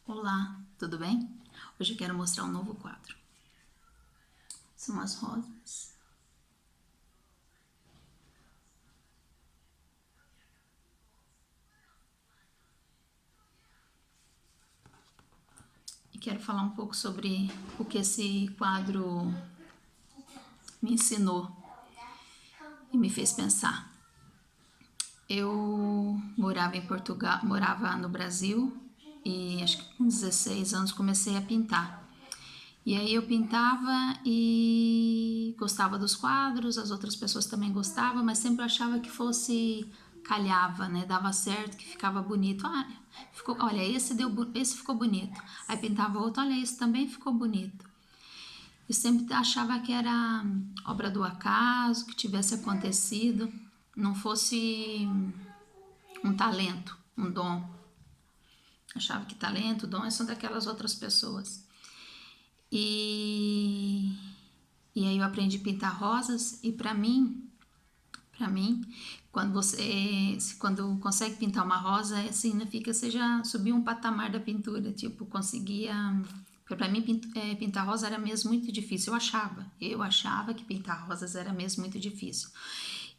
Olá, tudo bem? Hoje eu quero mostrar um novo quadro. São as rosas. E quero falar um pouco sobre o que esse quadro me ensinou e me fez pensar. Eu morava em Portugal, morava no Brasil e acho que com 16 anos comecei a pintar. E aí eu pintava e gostava dos quadros, as outras pessoas também gostavam, mas sempre achava que fosse calhava, né? Dava certo, que ficava bonito. Ah, olha, esse ficou bonito. Aí pintava outro, olha, esse também ficou bonito. Eu sempre achava que era obra do acaso, que tivesse acontecido, não fosse um talento, um dom. Achava que talento, dom são daquelas outras pessoas. E aí eu aprendi a pintar rosas e para mim, quando consegue pintar uma rosa, significa que você já subiu um patamar da pintura, tipo, conseguia. Para mim, pintar rosa era mesmo muito difícil. Eu achava que pintar rosas era mesmo muito difícil.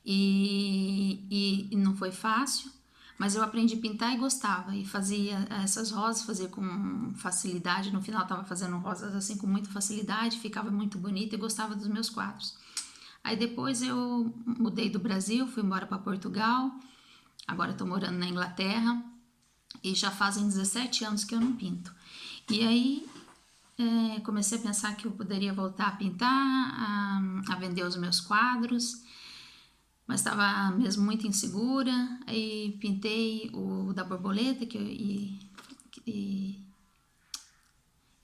E não foi fácil, mas eu aprendi a pintar e gostava. E fazia essas rosas, fazia com facilidade. No final, estava fazendo rosas assim com muita facilidade, ficava muito bonita e gostava dos meus quadros. Aí depois eu mudei do Brasil, fui embora para Portugal. Agora estou morando na Inglaterra e já fazem 17 anos que eu não pinto. E aí comecei a pensar que eu poderia voltar a pintar, a vender os meus quadros, mas estava mesmo muito insegura. Aí pintei o da borboleta e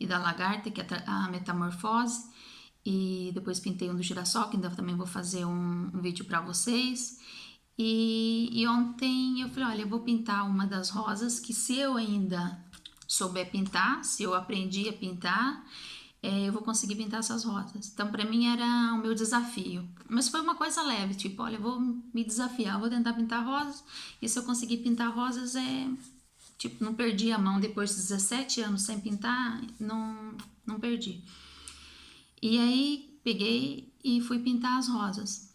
da lagarta, que é a metamorfose, e depois pintei um do girassol, que ainda também vou fazer um vídeo para vocês. E ontem eu falei, olha, eu vou pintar uma das rosas que, se eu ainda souber pintar, se eu aprendi a pintar, eu vou conseguir pintar essas rosas. Então, para mim era o meu desafio. Mas foi uma coisa leve, tipo, olha, eu vou me desafiar, vou tentar pintar rosas, e se eu conseguir pintar rosas, tipo, não perdi a mão depois de 17 anos sem pintar, não perdi. E aí peguei e fui pintar as rosas.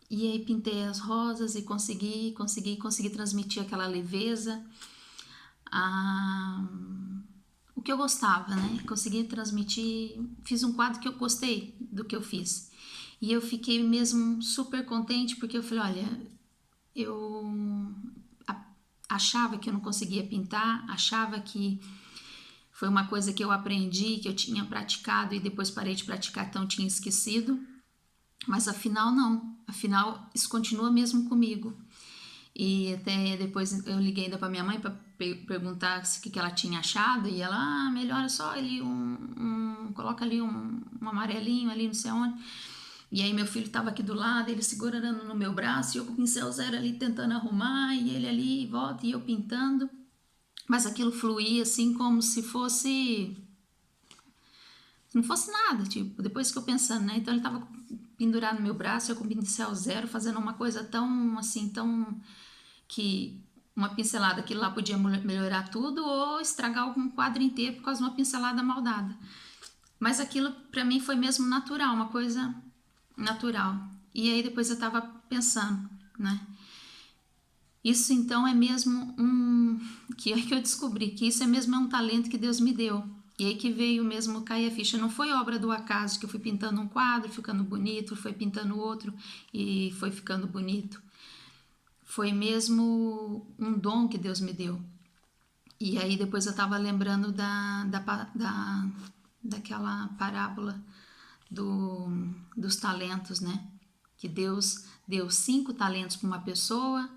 E aí pintei as rosas e consegui transmitir aquela leveza, o que eu gostava, né? Consegui transmitir, fiz um quadro que eu gostei do que eu fiz. E eu fiquei mesmo super contente porque eu falei, olha, eu achava que eu não conseguia pintar, achava que foi uma coisa que eu aprendi, que eu tinha praticado e depois parei de praticar, então tinha esquecido. Mas afinal não, afinal isso continua mesmo comigo. E até depois eu liguei ainda para minha mãe para perguntar o que ela tinha achado, e ela, melhora só ali coloca ali um amarelinho ali, não sei onde. E aí meu filho estava aqui do lado, ele segurando no meu braço, e eu com o pincel zero ali tentando arrumar, e ele ali volta e eu pintando. Mas aquilo fluía assim como se não fosse nada, tipo, depois que eu pensando, né? Então ele tava pendurado no meu braço, eu com o pincel zero, fazendo uma coisa tão, assim, tão que uma pincelada que lá podia melhorar tudo ou estragar algum quadro inteiro por causa de uma pincelada mal dada. Mas aquilo para mim foi mesmo natural, uma coisa natural. E aí depois eu tava pensando, né? Isso então é mesmo que é que eu descobri que isso é mesmo um talento que Deus me deu. E aí que veio mesmo cair a ficha. Não foi obra do acaso que eu fui pintando um quadro, ficando bonito, foi pintando outro e foi ficando bonito. Foi mesmo um dom que Deus me deu. E aí depois eu estava lembrando daquela parábola dos talentos, né? Que Deus deu 5 talentos para uma pessoa,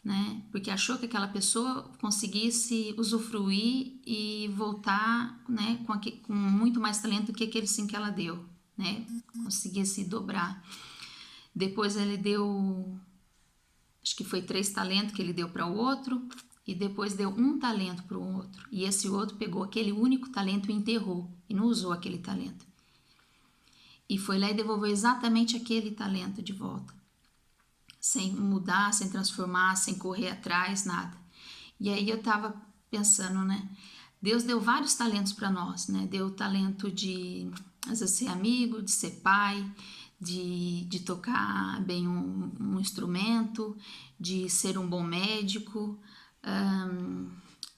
né? Porque achou que aquela pessoa conseguisse usufruir e voltar, né? Com muito mais talento do que aquele 5 que ela deu, né? Conseguisse dobrar. Depois ele deu, acho que foi 3 talentos que ele deu para o outro, e depois deu 1 talento para o outro. E esse outro pegou aquele único talento e enterrou, e não usou aquele talento. E foi lá e devolveu exatamente aquele talento de volta. Sem mudar, sem transformar, sem correr atrás, nada. E aí eu tava pensando, né? Deus deu vários talentos para nós, né? Deu o talento de, às vezes, ser amigo, de ser pai, de tocar bem um instrumento, de ser um bom médico,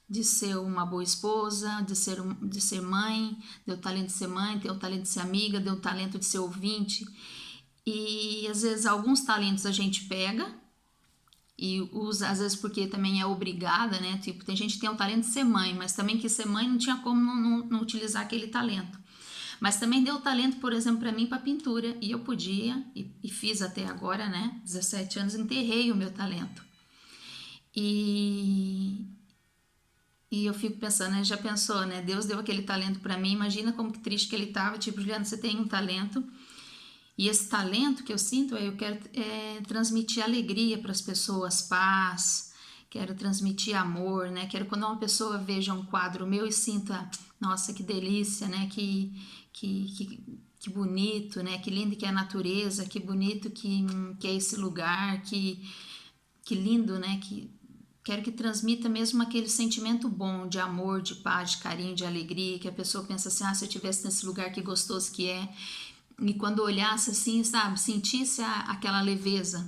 de ser uma boa esposa, de ser mãe, deu o talento de ser mãe, deu o talento de ser amiga, deu o talento de ser ouvinte. E às vezes alguns talentos a gente pega e usa, às vezes porque também é obrigada, né? Tipo, tem gente que tem o talento de ser mãe, mas também que ser mãe não tinha como não utilizar aquele talento. Mas também deu talento, por exemplo, para mim, para pintura, e eu podia, e fiz até agora, né? 17 anos, enterrei o meu talento. E eu fico pensando, né? Já pensou, né? Deus deu aquele talento para mim, imagina como que triste que ele tava, tipo, Juliana, você tem um talento, e esse talento que eu sinto, eu quero transmitir alegria para as pessoas, paz, quero transmitir amor, né? Quero quando uma pessoa veja um quadro meu e sinta, nossa, que delícia, né? Que bonito, né? Que lindo que é a natureza, que bonito que é esse lugar, que lindo, né? Quero que transmita mesmo aquele sentimento bom de amor, de paz, de carinho, de alegria, que a pessoa pensa assim, se eu estivesse nesse lugar, que gostoso que é. E quando olhasse assim, sabe, sentisse aquela leveza.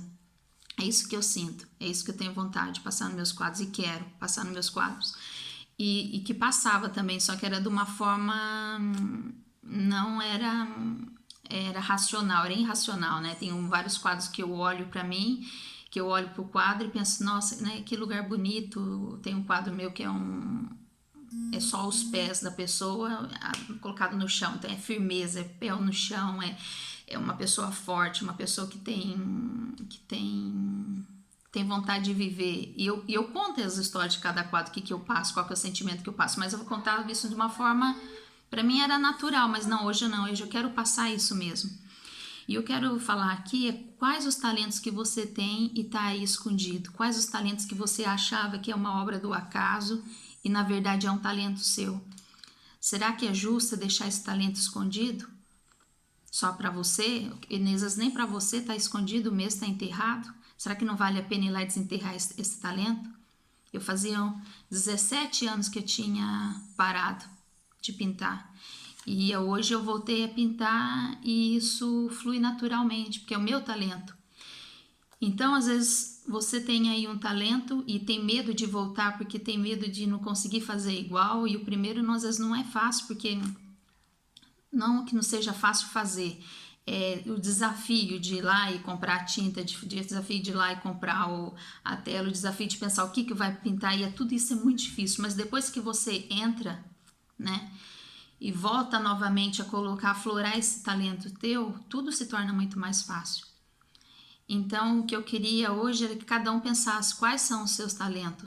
É isso que eu sinto, é isso que eu tenho vontade de passar nos meus quadros e quero passar nos meus quadros. E que passava também, só que era de uma forma, não era racional, era irracional, né? Tem vários quadros que eu olho para mim, que eu olho pro quadro e penso, nossa, né, que lugar bonito. Tem um quadro meu que é só os pés da pessoa colocado no chão, então é firmeza, é pé no chão, é uma pessoa forte, uma pessoa que tem vontade de viver. E eu conto as histórias de cada quadro, o que eu passo, qual que é o sentimento que eu passo, mas eu vou contar isso de uma forma, para mim era natural, mas não, hoje eu quero passar isso mesmo. E eu quero falar aqui quais os talentos que você tem e está aí escondido, quais os talentos que você achava que é uma obra do acaso e na verdade é um talento seu. Será que é justo deixar esse talento escondido? Só para você? Inês, nem para você está escondido mesmo, está enterrado? Será que não vale a pena ir lá desenterrar esse talento? Eu fazia 17 anos que eu tinha parado de pintar. E hoje eu voltei a pintar e isso flui naturalmente, porque é o meu talento. Então, às vezes, você tem aí um talento e tem medo de voltar porque tem medo de não conseguir fazer igual. E o primeiro, às vezes, não é fácil, porque não que não seja fácil fazer. É o desafio de ir lá e comprar a tinta, o desafio de ir lá e comprar a tela, o desafio de pensar o que vai pintar, e tudo isso é muito difícil. Mas depois que você entra, né, e volta novamente a colocar, aflorar esse talento teu, tudo se torna muito mais fácil. Então, o que eu queria hoje era que cada um pensasse quais são os seus talentos.